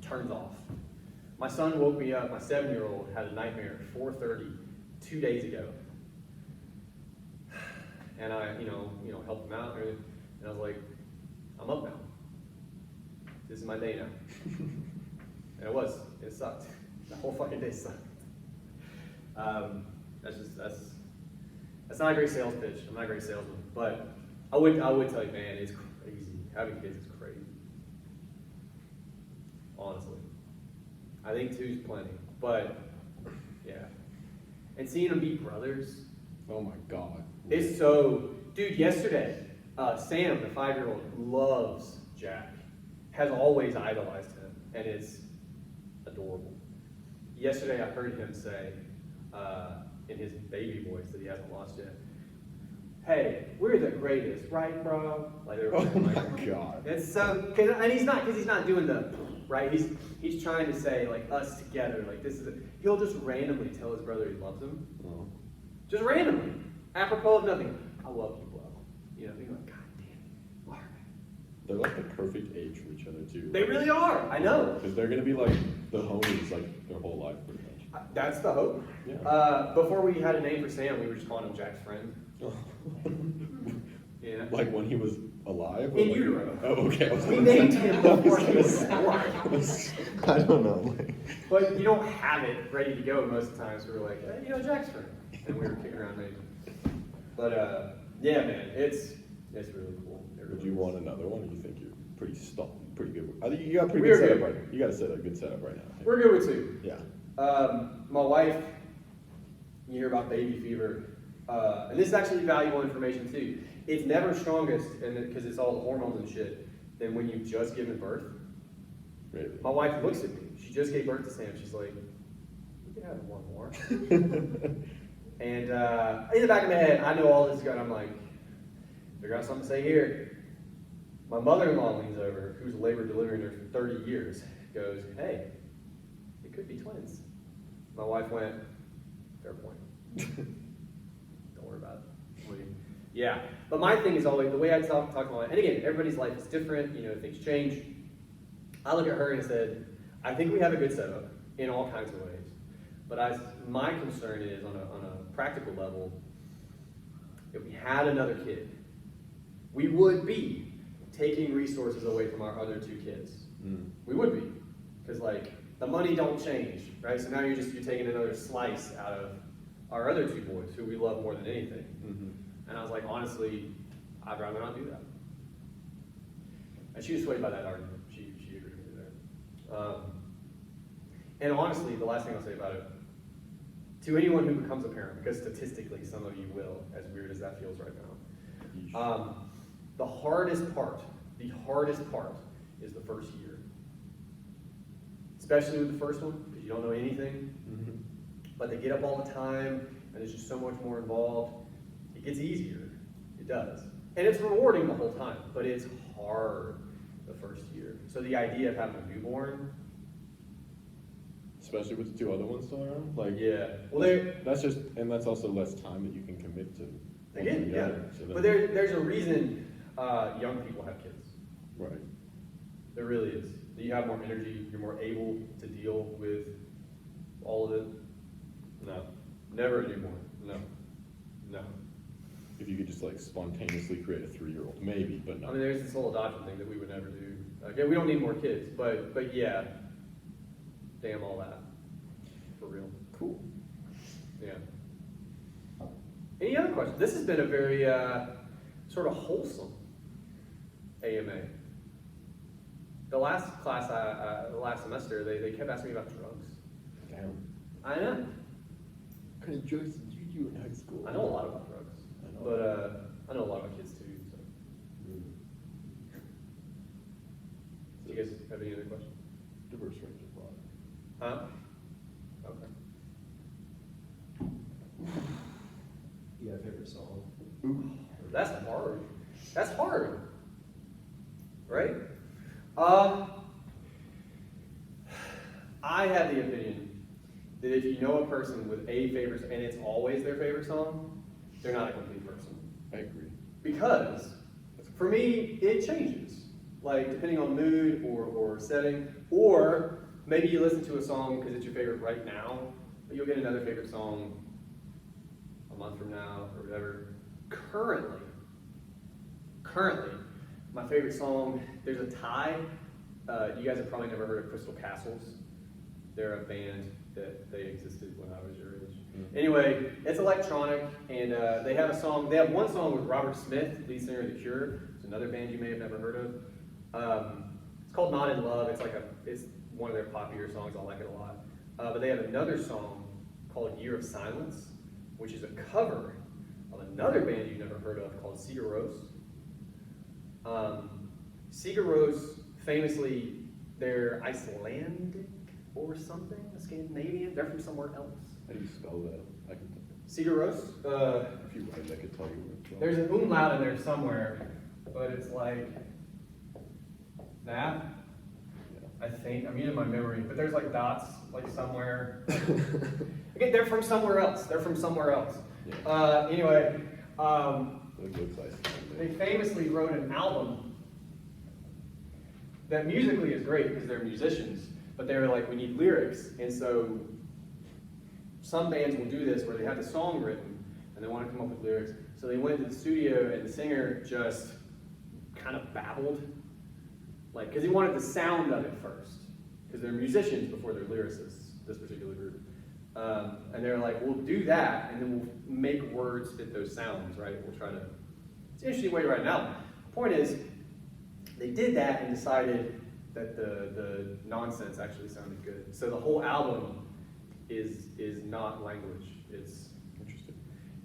turns off. My son woke me up. My 7-year-old had a nightmare at 4:30 2 days ago, and I, helped him out, and I was like, I'm up now. This is my day now. And it sucked. The whole fucking day sucked. That's not a great sales pitch. I'm not a great salesman, but I would tell you, man, it's crazy. Having kids is crazy. Honestly, I think 2 is plenty, but yeah. And seeing them be brothers, Oh my god. it's so, dude. Yesterday, Sam, the 5-year-old, loves Jack. Has always idolized him, and is adorable. Yesterday, I heard him say, in his baby voice that he hasn't lost yet, "Hey, we're the greatest, right, bro?" Like they were Oh my like, god. it's so, and he's not doing the right. He's trying to say like us together, like this is. He'll just randomly tell his brother he loves him, Oh. just randomly, apropos of nothing. I love you, bro. You're like, God damn it, Mark. They're like the perfect age for each other too. They really are. I know. Because they're gonna be like the homies like their whole life pretty much. That's the hope. Yeah. Before we had a name for Sam, we were just calling him Jack's friend. Yeah. Like when he was alive? Or In like- utero. Oh, okay. I was We gonna named say- him I was before he gonna was say- alive. I don't know. Like, But you don't have it ready to go most of the time, so we were like, Jack's friend. And we were kicking around names. But yeah, man, it's really cool. It really Would you is. want another one, or you think you're pretty stalled? pretty good. I think you got a pretty We're good setup good. right now. You got a good setup right now. We're good with 2. Yeah. My wife, you hear about baby fever, and this is actually valuable information too. It's never strongest, and because it's all the hormones and shit, than when you've just given birth. Really. My wife looks at me. She just gave birth to Sam. She's like, "We can have one more." And in the back of my head, I know all this is going. I'm like, figure out something to say here. My mother-in-law leans over, who's a labor delivery nurse for 30 years, goes, "Hey, it could be twins." My wife went, "Fair point. Don't worry about it." Yeah, but my thing is always the way I talk to my wife. And again, everybody's life is different. You know, things change. I look at her and said, "I think we have a good setup in all kinds of ways, but my concern is on a practical level. If we had another kid, we would be taking resources away from our other 2 kids. We would be, because like the money don't change, right? So now you're taking another slice out of our other 2 boys who we love more than anything." And I was like, honestly, I'd rather not do that. And she was swayed by that argument. She agreed with me there. And honestly, the last thing I'll say about it, to anyone who becomes a parent, because statistically some of you will, as weird as that feels right now, the hardest part is the first year. Especially with the first one, because you don't know anything. But they get up all the time, and there's just so much more involved. It gets easier. It does. And it's rewarding the whole time, but it's hard the first year. So the idea of having a newborn, Especially with the 2 other ones still around. Like, yeah. Well, that's also less time that you can commit to. again, yeah. So But there's a reason young people have kids. Right. There really is. You have more energy. You're more able to deal with all of it. No. Never a newborn. No. If you could just like spontaneously create a 3-year-old, maybe, but I no. mean, there's this whole adoption thing that we would never do. Again, we don't need more kids, but yeah. Damn all that. For real. Cool. Yeah. Any other questions? This has been a very sort of wholesome AMA. The last class, the last semester, they kept asking me about drugs. Damn. I know. What kind of drugs did you do in high school? I know a lot about drugs. I know. But I know a lot about kids too. So. Do you guys have any other questions? Diverse range of thought. Huh? Okay. You have a favorite song? That's hard. That's hard. Right? I have the opinion that if you know a person with a favorite, and it's always their favorite song, they're not a complete person. I agree. Because for me, it changes. Like depending on mood or setting, or maybe you listen to a song because it's your favorite right now, but you'll get another favorite song a month from now or whatever. Currently, my favorite song, there's a tie. You guys have probably never heard of Crystal Castles. They're a band that they existed when I was your age. Anyway, it's electronic, and they have a song. They have one song with Robert Smith, lead singer of The Cure. It's another band you may have never heard of. It's called Not in Love. It's one of their popular songs. I like it a lot. But they have another song called Year of Silence, which is a cover of another band you've never heard of called Sigur Rós. Sigur Rós, famously, they're Icelandic or something, Scandinavian. They're from somewhere else. How do you spell that? I can, Sigur Rós. if you write, I could tell you where it's from. There's an umlaut in there somewhere, but it's like that. I think, I'm using my memory, but there's like dots like somewhere. Again, they're from somewhere else. Anyway, It looks like they famously wrote an album that musically is great because they're musicians, but they were like, we need lyrics. And so some bands will do this where they have the song written and they want to come up with lyrics. So they went to the studio and the singer just kind of babbled. Like, because he wanted the sound of it first, because they're musicians before they're lyricists, this particular group. And they're like, we'll do that, and then we'll make words fit those sounds, right? We'll try to, it's an interesting way to write an album. The point is, they did that and decided, that the nonsense actually sounded good. So the whole album is not language. It's Interesting.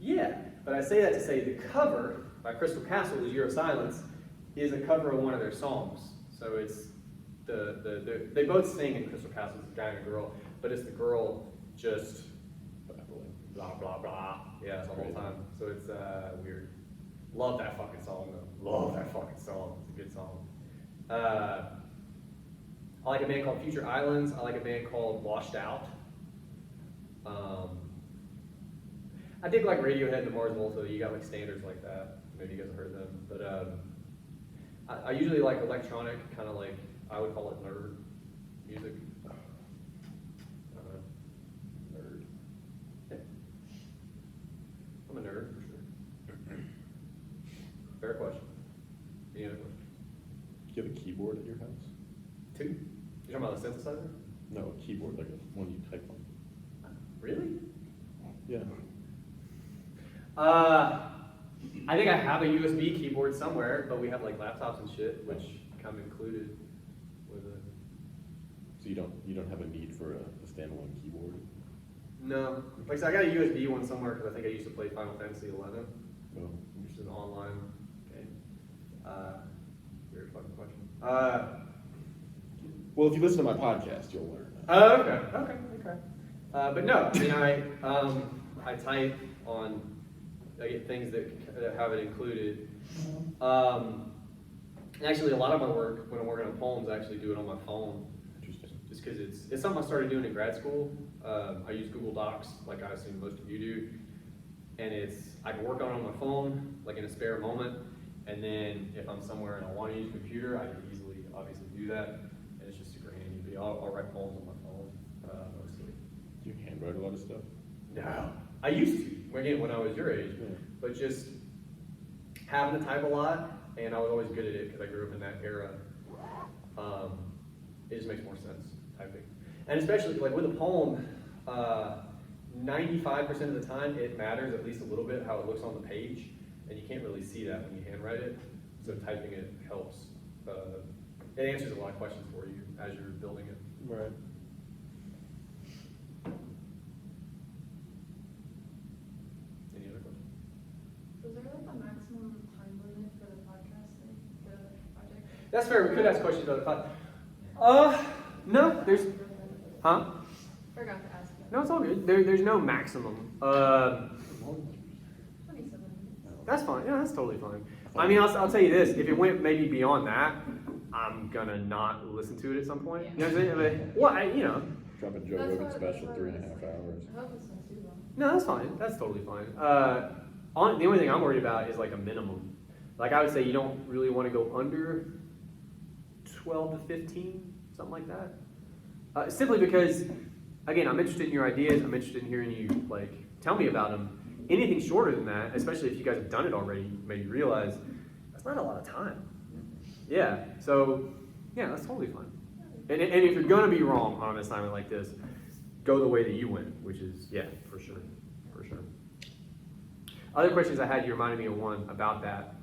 yeah, but I say that to say the cover by Crystal Castle, is Year of Silence, is a cover of one of their songs. So it's they both sing in Crystal Castle, it's a guy and a girl, but it's the girl just Babbling. blah blah blah. Yeah, the whole Crazy. time. So it's weird. Love that fucking song though. Love that fucking song. It's a good song. I like a band called Future Islands. I like a band called Washed Out. I dig like Radiohead and the Mars Volta. You got like standards like that. Maybe you guys have heard them. But I usually like electronic, kind of like, I would call it nerd music. I don't know. Nerd. Yeah. I'm a nerd for sure. Fair question. Any other questions? Do you have a keyboard at your house? Two? You're talking about the synthesizer? No, a keyboard, like a one you type on. Really? Yeah. I think I have a USB keyboard somewhere, but we have like laptops and shit, which come included with it. So you don't have a need for a standalone keyboard? No, like I said, I got a USB one somewhere because I think I used to play Final Fantasy XI, No. which is an online game. Weird fucking question. Well, if you listen to my podcast, you'll learn. Oh, okay. But no, I mean, I type on, I get things that have it included. And actually, a lot of my work, when I'm working on poems, I actually do it on my phone, Interesting. just because it's something I started doing in grad school. I use Google Docs, like I assume most of you do, and I can work on it on my phone, like in a spare moment, and then if I'm somewhere and I want to use a computer, I can easily, obviously, do that, and it's just super handy. But I'll write poems on my phone, mostly. Do you handwrite a lot of stuff? No, I used to, when I was your age, Yeah. but just having to type a lot, and I was always good at it because I grew up in that era. It just makes more sense typing, and especially like with a poem, 95% of the time it matters at least a little bit how it looks on the page, and you can't really see that when you handwrite it. So typing it helps. It answers a lot of questions for you as you're building it. Right. Any other questions? Was there like a maximum time limit for the podcast thing, the project? That's fair. We could ask questions about the class. No, there's, huh? Forgot to ask that. No, it's all good. There's no maximum. 27 minutes. That's fine. Yeah, that's totally fine. I mean, I'll tell you this: if it went maybe beyond that, I'm gonna not listen to it at some point. You know what I'm saying? I mean, well, you know, Drop a Joe That's Rogan what- special, that's what 3.5 I was hours. I hope it's not too long. no, that's fine. That's totally fine. The only thing I'm worried about is like a minimum. Like I would say, you don't really want to go under 12 to 15, something like that. Simply because, again, I'm interested in your ideas. I'm interested in hearing you like tell me about them. Anything shorter than that, especially if you guys have done it already, made you realize that's not a lot of time. Yeah. So, yeah, that's totally fine. And if you're gonna be wrong on an assignment like this, go the way that you went, which is yeah, for sure. Other questions I had, you reminded me of one about that.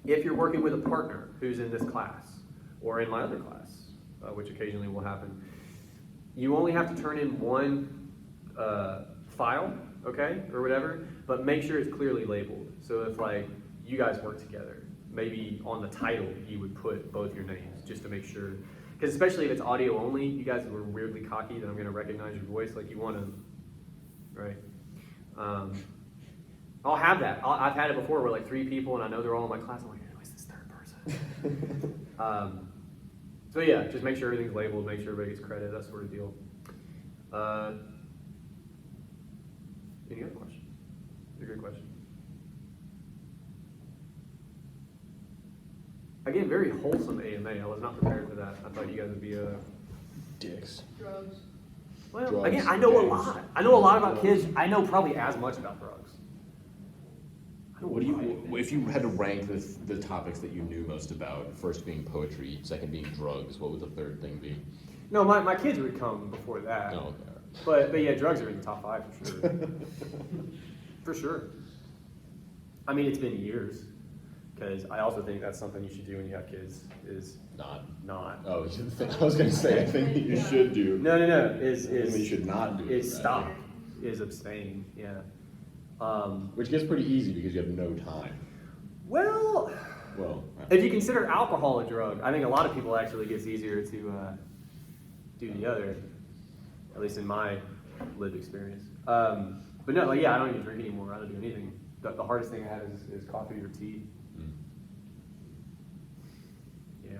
If you're working with a partner who's in this class or in my other class, which occasionally will happen, you only have to turn in one file, okay, or whatever, but make sure it's clearly labeled. So if like you guys work together, maybe on the title you would put both your names just to make sure, because especially if it's audio only, you guys were weirdly cocky that I'm going to recognize your voice, like you want to, right? I'll have that. I've had it before where like 3 people and I know they're all in my class. I'm like, who is this third person? So yeah, just make sure everything's labeled, make sure everybody gets credit, that sort of deal. Any other questions? It's a good question. Again, very wholesome AMA. I was not prepared for that. I thought you guys would be Dicks. Drugs. well, Drugs, again, I know a gangs. lot. I know a lot about kids. I know probably as much about drugs. What do you, if you had to rank the topics that you knew most about, first being poetry, second being drugs, what would the third thing be? No, my kids would come before that. Oh, But yeah, drugs are in the top 5 for sure. For sure. I mean, it's been years. because I also think that's something you should do when you have kids, is Not. not. Oh, you think, I was gonna say, I think that you should do. No, I think that you should not do. is that. stop, is abstain, yeah. Which gets pretty easy because you have no time. Well, Well, if you consider alcohol a drug, I think a lot of people actually gets easier to do the other, at least in my lived experience. But no, like, yeah, I don't even drink anymore. I don't do anything. The hardest thing I have is coffee or tea. mm, Yeah,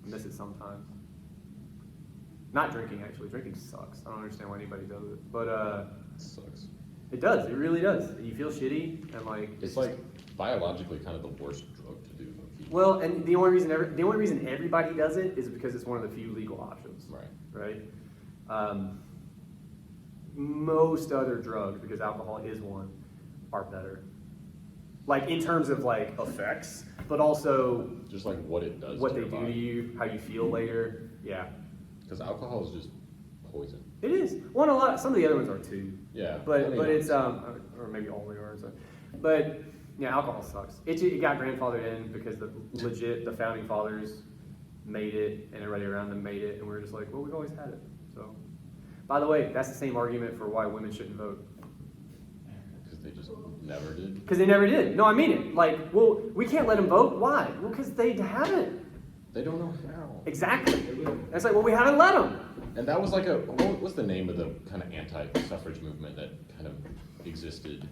I miss it sometimes. Not drinking, actually. Drinking sucks. I don't understand why anybody does it. But it sucks. it does. It really does. You feel shitty and like It's like biologically kind of the worst drug to do. low-key. well, and the only reason everybody does it is because it's one of the few legal options. Right. Right? Most other drugs, because alcohol is one, are better. Like in terms of like effects, but also Just like what it does. what to they your do to body. you, how you feel later. Yeah, Because alcohol is just poison. it is. One a lot. Some of the other ones are too. Yeah. But I but mean, it's or maybe all they are. So. But yeah, alcohol sucks. It got grandfathered in because the founding fathers made it, and everybody around them made it, and we were just like, well, we've always had it. So, by the way, that's the same argument for why women shouldn't vote. Because they just never did. Because they never did. No, I mean it. Like, well, we can't let them vote. Why? Well, because they haven't. They don't know how. Exactly. It's like, well, we haven't let them. And that was like what was the name of the kind of anti-suffrage movement that kind of existed?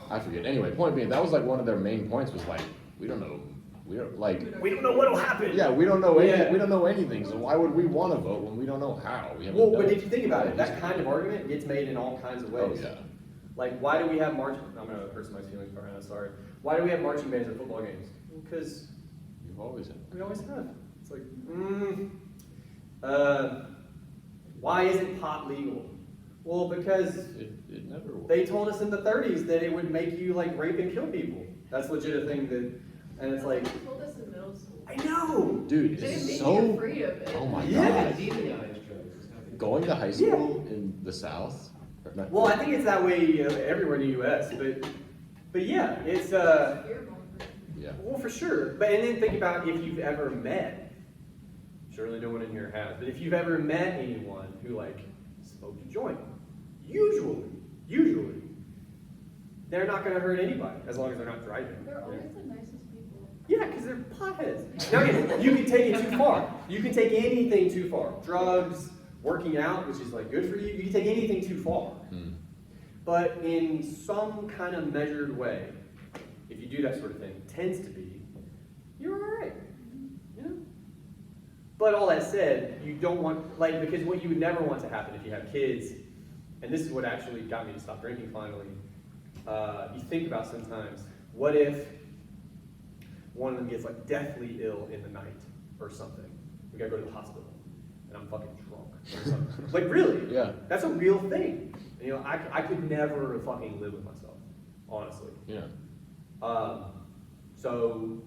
I forget. Anyway, point being, that was like one of their main points was like, we don't know. We don't like. We don't know what'll happen. Yeah, we don't know. Yeah. We don't know anything. So why would we want to vote when we don't know how? We haven't Well, done but it. if you think about it, that kind of argument gets made in all kinds of Oh ways. yeah. Like, why do we have marching? I'm gonna hurt somebody's feelings right now. Sorry. Why do we have marching bands at football games? Because You've always had. we always have. It's like, why isn't pot legal? Well, because It never was. they told us in the 30s that it would make you like rape and kill people. That's legit a thing that, and it's like, That's what they told us in middle school. I know. Dude, They it's made me so. afraid of it. Oh my Yeah. god. Demonized drugs. is how they- Going to high school in the South. or not- Well, I think it's that way everywhere in the U.S. But yeah, it's Fearful. Yeah. well for sure. But and then think about if you've ever met. Surely no one in here has, but if you've ever met anyone who like smoked a joint, usually, they're not going to hurt anybody as long as they're not driving. They're always the nicest people. Yeah, because they're potheads. Now again, you can take it too far. You can take anything too far. Drugs, working out, which is like good for you. You can take anything too far. Hmm. But in some kind of measured way, if you do that sort of thing, it tends to be, you're all right. You know? But all that said, you don't want, like, because what you would never want to happen if you have kids, and this is what actually got me to stop drinking finally, you think about sometimes, what if one of them gets like deathly ill in the night or something? We gotta go to the hospital, and I'm fucking drunk or something. Like really? Yeah. That's a real thing. And, you know, I could never fucking live with myself, honestly. Yeah. So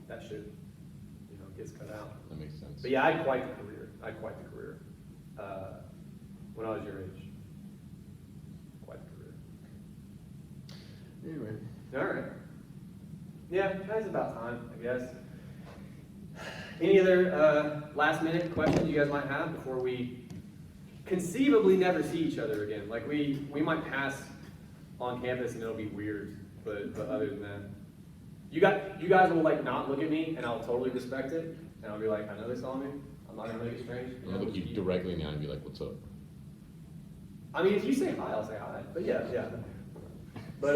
that shit, you know, gets cut out. That makes sense. But yeah, I had quite the career. When I was your age. Quite the career. Anyway. All right. Yeah, that's about time, I guess. Any other last minute questions you guys might have before we conceivably never see each other again? Like we might pass on campus and it'll be weird, but other than that, you guys will like not look at me and I'll totally respect it, and I'll be like, I know they saw me. I'm not gonna make it strange. I'm gonna look you directly in the eye and be like, "What's up?" I mean, if you say hi, I'll say hi. But yeah. But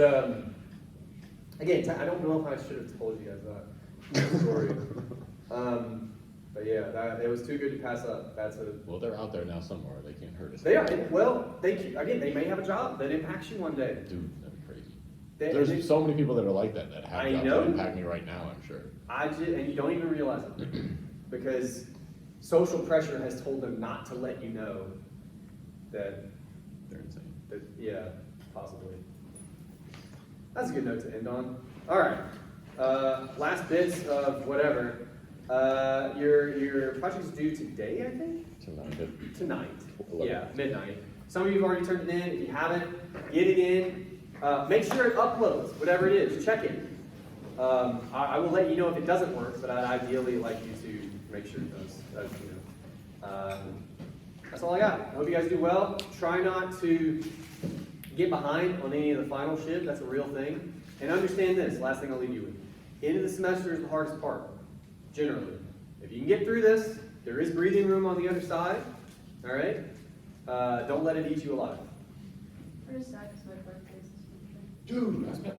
again, I don't know if I should have told you guys that story. But yeah, it was too good to pass up. That's a. Well, they're out there now somewhere. They can't hurt us. They are well. They may have a job that impacts you one day. Dude, that'd be crazy. They- There's so many people that are like that have I jobs know. that impact me right now. I'm sure. And you don't even realize it because social pressure has told them not to let you know that. They're insane. Yeah, possibly. That's a good note to end on. All right. Last bits of whatever. Your project's due today, I think. Tonight. Tonight. 11. Yeah, midnight. Some of you have already turned it in. If you haven't, get it in. Make sure it uploads, whatever it is, check it. I will let you know if it doesn't work, but I'd ideally like you to make sure it does. That's all I got. I hope you guys do well. Try not to get behind on any of the final shit. That's a real thing. And understand this, last thing I'll leave you with. End of the semester is the hardest part, generally. If you can get through this, there is breathing room on the other side. All right? Don't let it eat you alive. We're just sad because my birthday's this weekend. Dude, I spent